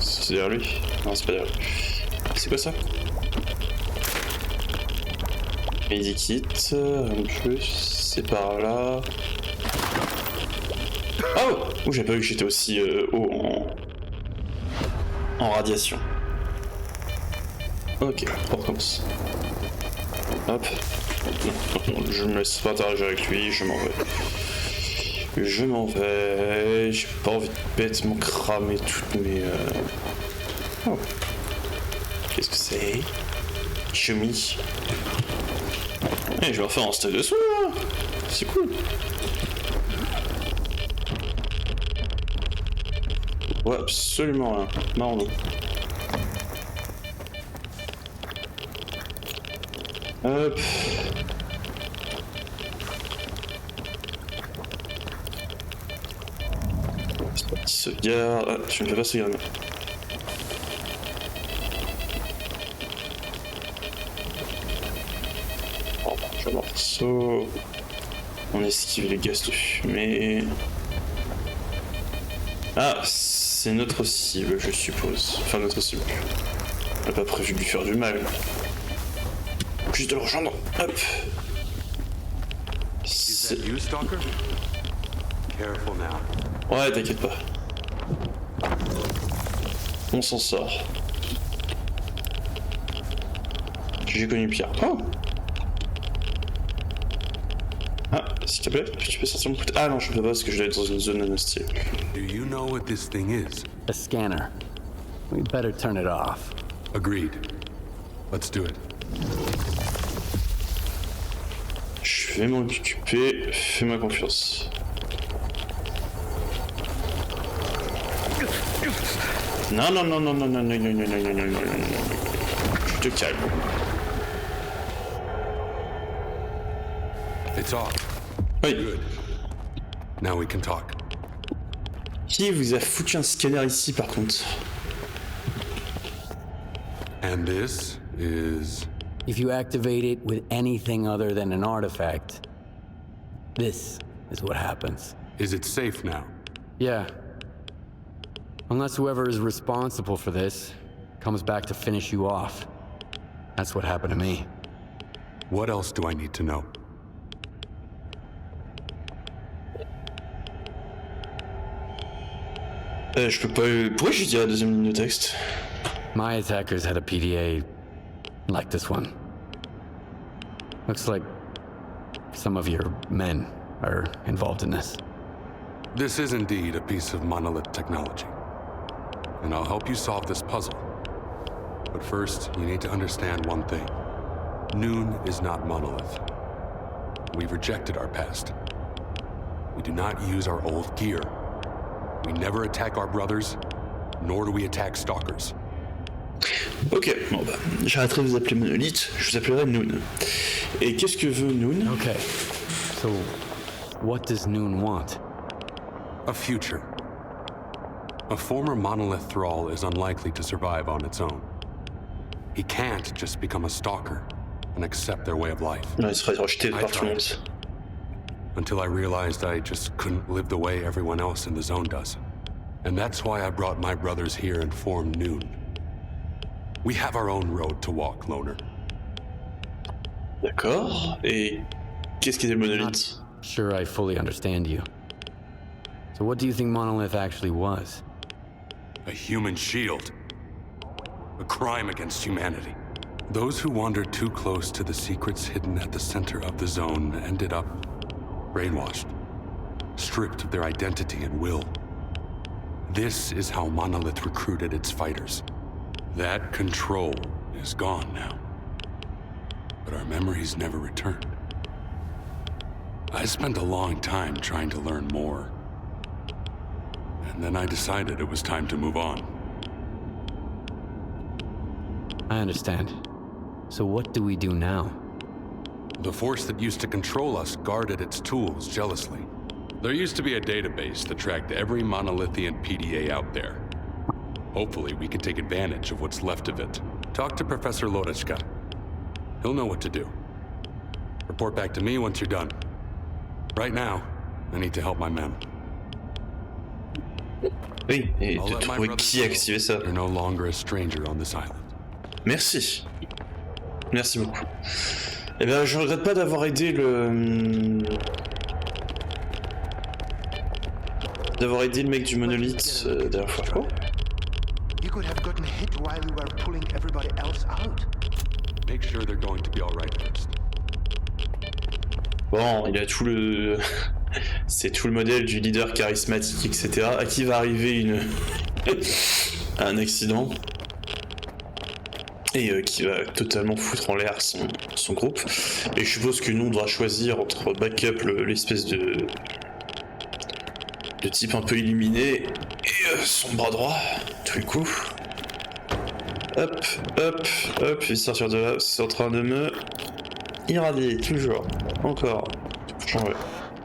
C'est derrière lui? Non, c'est pas derrière lui. C'est quoi ça? Medikit, rien de plus, c'est par là. Oh! Oh, j'avais pas vu que j'étais aussi haut en radiation. Ok, on recommence. Hop. Non, je me laisse pas interagir avec lui, je m'en vais. Je m'en vais. J'ai pas envie de bêtement cramer toutes mes... Oh. Qu'est-ce que c'est? Chemise. Eh, je vais en faire un stade de soin, là. C'est cool. Ouais, absolument rien. Non. Hop. Petit sauvegarde. Ah, je ne fais pas sauvegarde. Oh, je morceau. On esquive les gaz de fumée. Ah, c'est notre cible, je suppose. Enfin, notre cible. On n'a pas prévu de lui faire du mal. Juste de le rejoindre. Hop. Ouais, t'inquiète pas. On s'en sort. J'ai connu Pierre. Oh! Ah, s'il te plaît, tu peux sortir mon couteau. Ah non, je peux pas parce que je dois être dans une zone anesthésiée. Do you know what this thing is? A scanner. We'd better turn it off. Agreed. Let's do it. Je vais m'en occuper, fais-moi confiance. Non. Je te calme. It's off. Oui. Good. Now we can talk. Qui vous a foutu un scanner ici par contre? And this is... If you activate it with anything other than an artifact, this is what happens. Is it safe now? Yeah. Unless whoever is responsible for this comes back to finish you off. That's what happened to me. What else do I need to know? Je peux pas... Pourquoi je dis la deuxième ligne de texte? My attackers had a PDA like this one. Looks like some of your men are involved in this. This is indeed a piece of Monolith technology. And I'll help you solve this puzzle. But first, you need to understand one thing. Noon is not Monolith. We've rejected our past. We do not use our old gear. We never attack our brothers, nor do we attack stalkers. Ok, bon bah, j'arrêterai de vous appeler Monolith, je vous appellerai Noon. Et qu'est-ce que veut Noon? Okay, so what does Noon want? A future. A former Monolith thrall is unlikely to survive on its own. He can't just become a stalker and accept their way of life. Non, il serait rejeté par tout le monde. Until I realized I just couldn't live the way everyone else in the zone does. And that's why I brought my brothers here and formed Noon. We have our own road to walk, Loner. D'accord. Et qu'est-ce qu'est Monolith? Sure, I fully understand you. So what do you think Monolith actually was? A human shield. A crime against humanity. Those who wandered too close to the secrets hidden at the center of the zone ended up brainwashed, stripped of their identity and will. This is how Monolith recruited its fighters. That control is gone now. But our memories never returned. I spent a long time trying to learn more. And then I decided it was time to move on. I understand. So what do we do now? The force that used to control us guarded its tools jealously. There used to be a database that tracked every monolithian PDA out there. Hopefully, we can take advantage of what's left of it. Talk to Professor Lodotchka. He'll know what to do. Report back to me once you're done. Right now, I need to help my men. Oui, et de trouver qui a activé ça. You're no longer a stranger on this island. Merci. Merci beaucoup. Eh bien, je regrette pas d'avoir aidé le mec du monolithe la dernière fois. Quoi? You could have gotten hit while you were pulling everybody else out. Make sure they're going to be all right first. Bon, il a tout le... C'est tout le modèle du leader charismatique, etc. À qui va arriver un accident et qui va totalement foutre en l'air son groupe. Et je suppose que nous on devra choisir entre backup l'espèce de type un peu illuminé et son bras droit, tout le coup. Hop, hop, hop, et sortir de là, c'est en train de me irradier, toujours, encore. Ouais.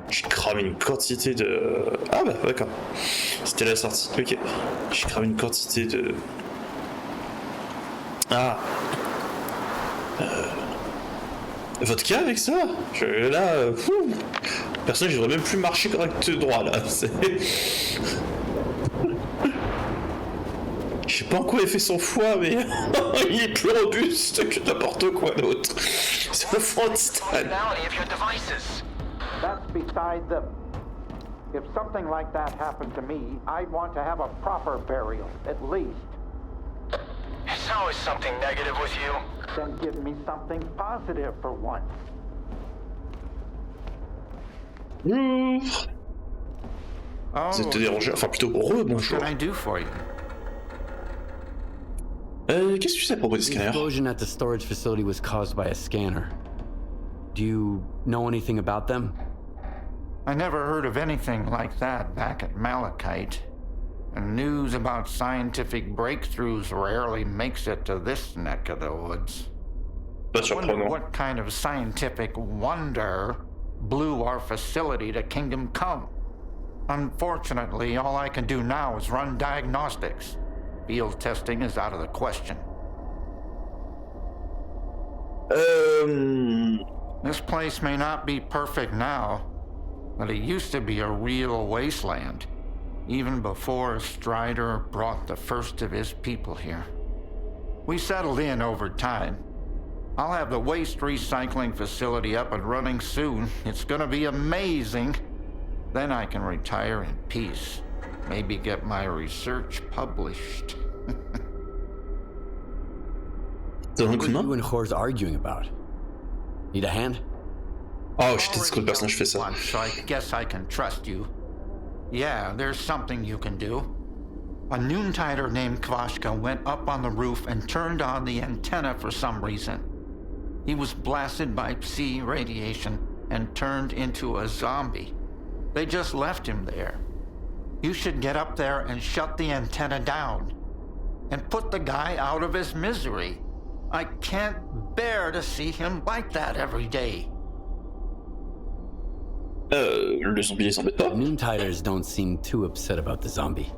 J'ai cramé une quantité de... Ah bah d'accord. C'était la sortie. Ok. J'ai cramé une quantité de... Ah. Vodka avec ça là... Personne, je devrais même plus marcher correct droit là. Je sais pas en quoi il fait son foie, mais il est plus robuste que n'importe quoi d'autre. C'est un foie en titane. That's beside them. If something like that happened to me, I'd want to have a proper burial, at least. It's always something negative with you. Then give me something positive for once. Ça te dérangeait, enfin plutôt bonjour. What can I do for you? Qu'est-ce que tu sais à propos des scanners? The explosion at the storage facility was caused by a scanner. Do you know anything about them? I never heard of anything like that back at Malachite. And news about scientific breakthroughs rarely makes it to this neck of the woods. I wonder what kind of scientific wonder blew our facility to Kingdom Come. Unfortunately, all I can do now is run diagnostics. Field testing is out of the question. This place may not be perfect now, but it used to be a real wasteland, even before Strider brought the first of his people here. We settled in over time. I'll have the waste recycling facility up and running soon. It's gonna be amazing. Then I can retire in peace. Maybe get my research published. What are you and Hor's arguing about? Need a hand? Oh, je déteste quand le personnage fait ça. So I guess I can trust you. Yeah, there's something you can do. A Noontider named Kvashka went up on the roof and turned on the antenna for some reason. He was blasted by Psi radiation and turned into a zombie. They just left him there. You should get up there and shut the antenna down. And put the guy out of his misery. I can't bear to see him like that every day. Le zombie les embête pas. The Noontiders don't seem too upset about the zombie.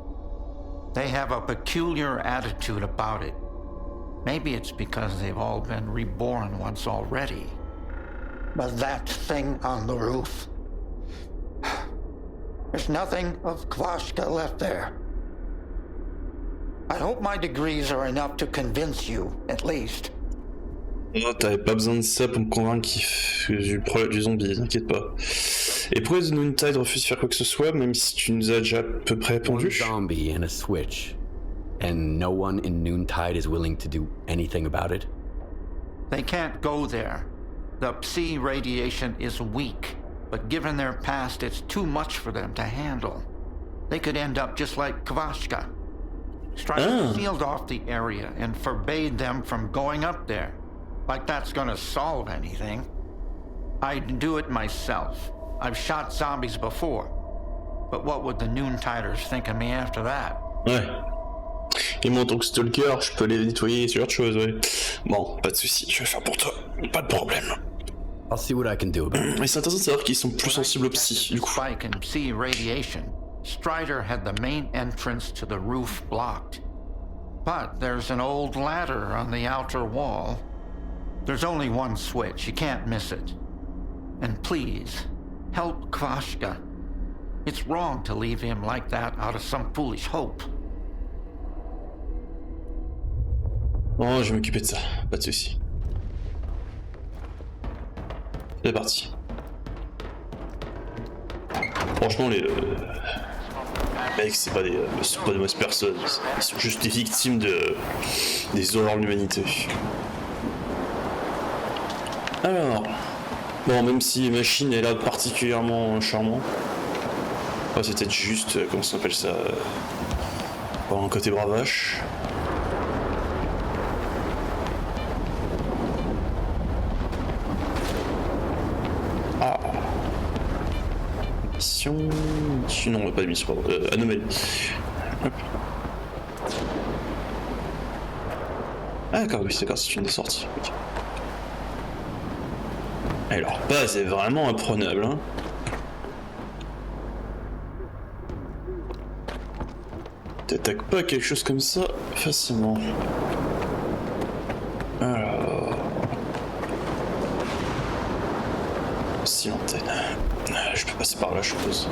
They have a peculiar attitude about it. Maybe it's because they've all been reborn once already. But that thing on the roof... There's nothing of Kvashka left there. I hope my degrees are enough to convince you, at least. Non, t'avais pas besoin de ça pour me convaincre du problème du zombie, t'inquiète pas. Et pourquoi Noontide refuse de faire quoi que ce soit, même si tu nous as déjà à peu près répondu? One zombie and a switch. And no one in Noontide is willing to do anything about it? They can't go there. The Psi radiation is weak, but given their past, it's too much for them to handle. They could end up just like Kvashka. Strider sealed off the area and forbade them from going up there. Like that's gonna solve anything. I'd do it myself. I've shot zombies before. But what would the Noontiders think of me after that? Ouais. Et moi, en tant que stalker, je peux les nettoyer sur autre chose, ouais. Bon, pas de soucis, je vais faire pour toi. Pas de problème. I'll see what I can do about it. Et c'est intéressant de savoir qu'ils sont plus sensibles au psy, du coup. Spike and psi radiation. Strider had the main entrance to the roof blocked. But there's an old ladder on the outer wall. There's only one switch, you can't miss it. And please, help Kvashka. It's wrong to leave him like that out of some foolish hope. Oh, je vais m'occuper de ça, pas de soucis. C'est parti. Franchement, les mecs, c'est pas des mauvaises personnes. Ils sont juste des victimes des horreurs de l'humanité. Alors, bon, même si Machine est là particulièrement charmant, oh, c'est peut-être juste, comment ça s'appelle ça, pour un côté bravache. Ah. Mission... Non, pas de mission, pardon. Anomalie. Hop. Ah d'accord, oui, d'accord, c'est une des sorties. Okay. Alors, base est vraiment imprenable, hein. T'attaques pas quelque chose comme ça facilement. Alors... Si l'antenne... Je peux passer par là, je suppose.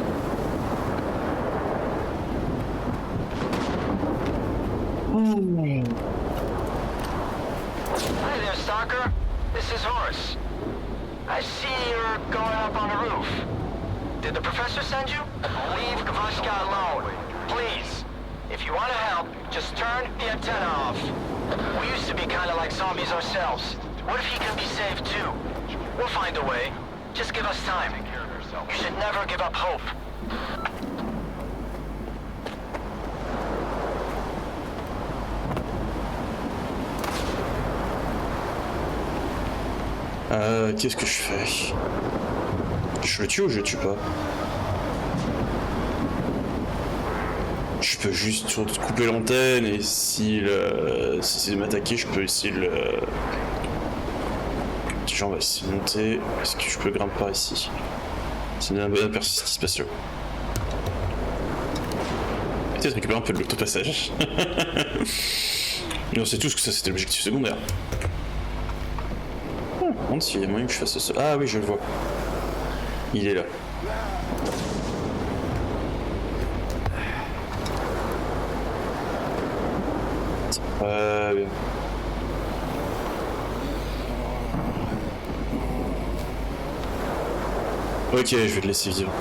Hi there, Stalker. This is Horace. I see you're going up on the roof. Did the professor send you? Leave Kvashka alone, please. If you want to help, just turn the antenna off. We used to be kind of like zombies ourselves. What if he can be saved too? We'll find a way. Just give us time. You should never give up hope. Qu'est-ce que je fais? Je le tue ou je le tue pas? Je peux juste couper l'antenne et s'il essaie de m'attaquer, je peux essayer de le... Déjà on va essayer de monter. Est-ce que je peux grimper par ici? C'est un bon aperçu ce qui se passe là. Peut-être récupérer un peu de l'autopassage. Mais on sait tous que ça c'était l'objectif secondaire. Je me demande s'il y a moyen que je fasse ça. Ah oui, je le vois. Il est là. Très bien. Ok, je vais le laisser vivre.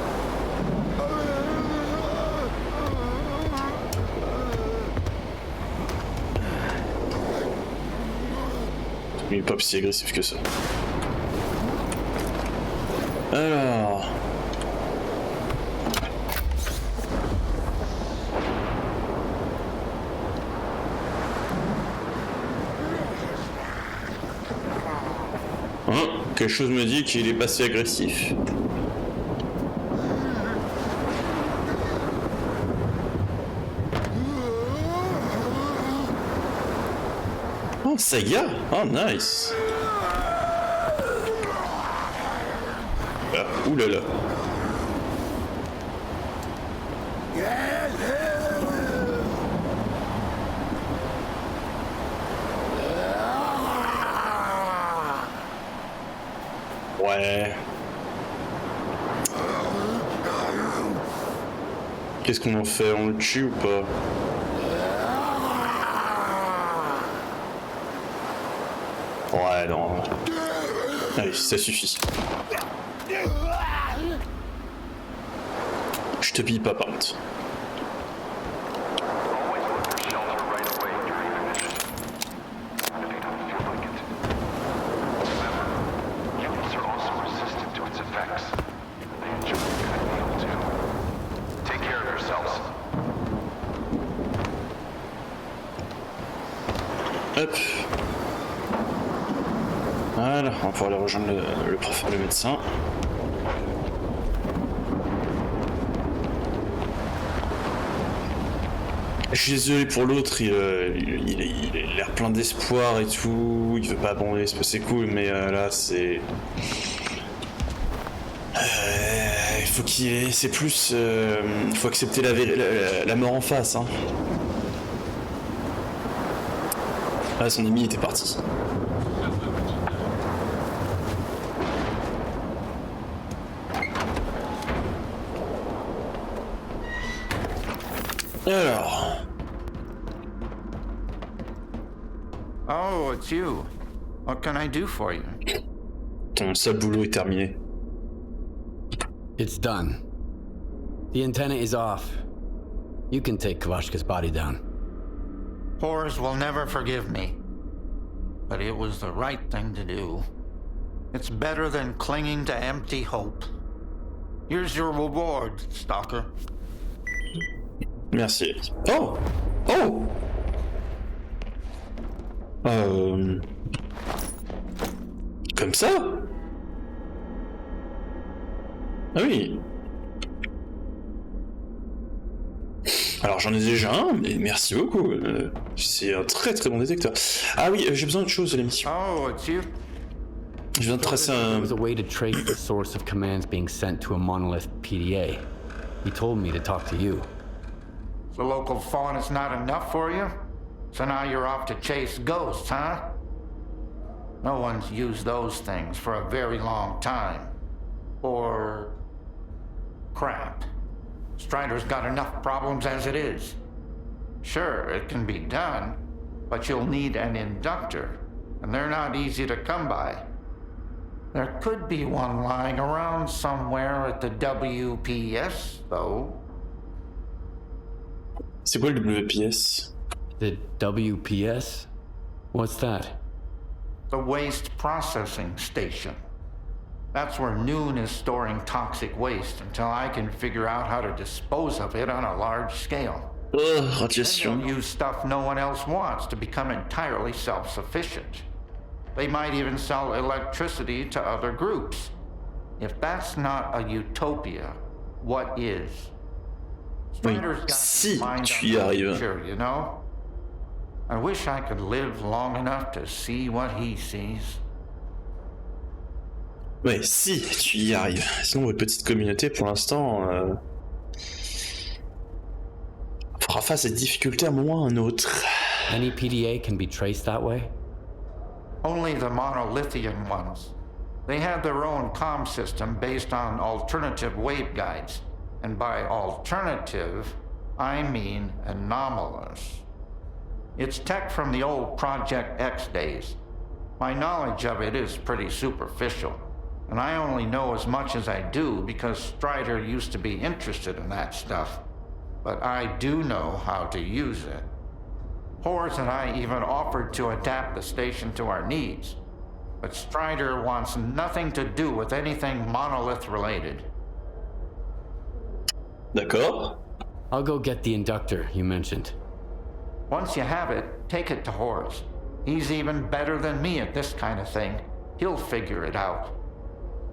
Il est pas si agressif que ça. Alors... Hein, quelque chose me dit qu'il est pas si agressif. Oh, Sega! Oh, nice! Ah, oulala! Ouais. Qu'est-ce qu'on en fait? On le tue ou pas? Ouais, non. Allez, ça suffit. Je te pille pas par contre. Hop. Voilà, on va pouvoir aller rejoindre le médecin. Je suis désolé pour l'autre, il a l'air plein d'espoir et tout, il veut pas abandonner, c'est cool, mais là c'est... Il faut qu'il... C'est plus... Il faut accepter la mort en face, hein. Ah, son ami était parti. Alors... Oh, it's you. What can I do for you? Ton seul boulot est terminé. It's done. The antenna is off. You can take Kavashka's body down. Horus will never forgive me. But it was the right thing to do. It's better than clinging to empty hope. Here's your reward, Stalker. Merci. Oh! Oh! Comme ça? Ah oui. Alors j'en ai déjà un, mais merci beaucoup. C'est un très très bon détecteur. Ah oui, j'ai besoin de choses, l'émission. Oh, it's you. Je viens de tracer un... There was a way to trace the source of commands being sent to a monolith PDA. He told me to talk to you. The local fawn is not enough for you? So now you're off to chase ghosts, huh? No one's used those things for a very long time. Or... crap. Strider's got enough problems as it is. Sure, it can be done, but you'll need an inductor, and they're not easy to come by. There could be one lying around somewhere at the WPS, though. C'est quoi le WPS? The WPS? What's that? The Waste Processing Station. That's where Noon is storing toxic waste until I can figure out how to dispose of it on a large scale. Radiation. They'll use stuff no one else wants to become entirely self-sufficient. They might even sell electricity to other groups. If that's not a utopia, what is? Strider's got his mind on the future, you know? I wish I could live long enough to see what he sees. Ouais, si tu y arrives. Sinon, votre petite communauté, pour l'instant, fera face à des difficultés à un moment ou à un autre. Any PDA can be traced that way? Only the monolithian ones. They have their own comm system based on alternative waveguides. And by alternative, I mean anomalous. It's tech from the old Project X days. My knowledge of it is pretty superficial. And I only know as much as I do because Strider used to be interested in that stuff. But I do know how to use it. Horus and I even offered to adapt the station to our needs. But Strider wants nothing to do with anything monolith related. D'accord. I'll go get the inductor you mentioned. Once you have it, take it to Horus. He's even better than me at this kind of thing. He'll figure it out.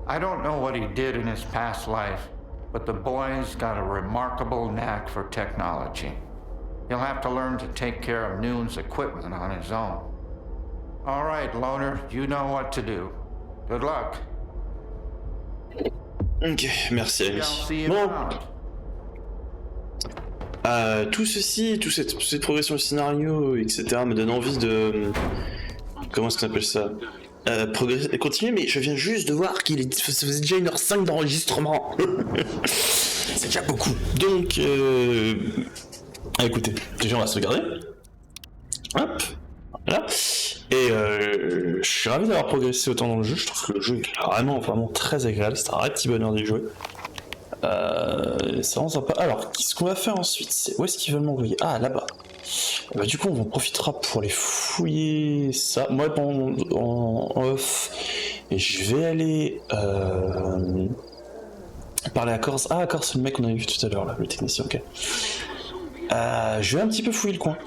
I don't know what he did in his past life, but the boy's got a remarkable knack for technology. He'll have to learn to take care of Noon's equipment on his own. All right, Loner, you know what to do. Good luck. Ok, merci ami. Bon. Tout ceci, toute cette progression du scénario, etc. me donne envie de... Comment est-ce qu'on appelle ça? Continuer, mais je viens juste de voir ça faisait déjà 1h05 d'enregistrement. C'est déjà beaucoup. Donc, écoutez, déjà on va se regarder. Hop, voilà. Et je suis ravi d'avoir progressé autant dans le jeu. Je trouve que le jeu est vraiment très agréable. C'est un vrai petit bonheur d'y jouer. C'est vraiment sympa. Alors, ce qu'on va faire ensuite, c'est où est-ce qu'ils veulent m'envoyer? Ah, là-bas. Bah, du coup, on en profitera pour les fouiller ça. Moi, en off, et je vais aller parler à Kors. Ah, Kors, c'est le mec qu'on avait vu tout à l'heure, là, le technicien, ok. Je vais un petit peu fouiller le coin.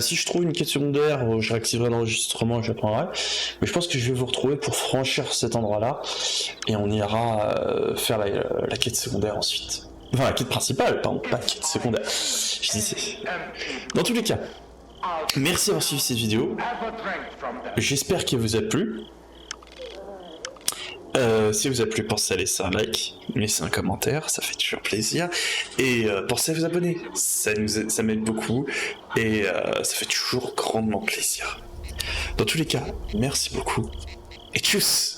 Si je trouve une quête secondaire, je réactiverai l'enregistrement et je la prendrai. Mais je pense que je vais vous retrouver pour franchir cet endroit-là. Et on ira faire la quête secondaire ensuite. Enfin, la quête principale, pardon, pas la quête secondaire. Je disais. Dans tous les cas, merci d'avoir suivi cette vidéo. J'espère qu'elle vous a plu. Si vous avez plu, pensez à laisser un like, laisser un commentaire, ça fait toujours plaisir. Et pensez à vous abonner, ça m'aide beaucoup et ça fait toujours grandement plaisir. Dans tous les cas, merci beaucoup et tchuss!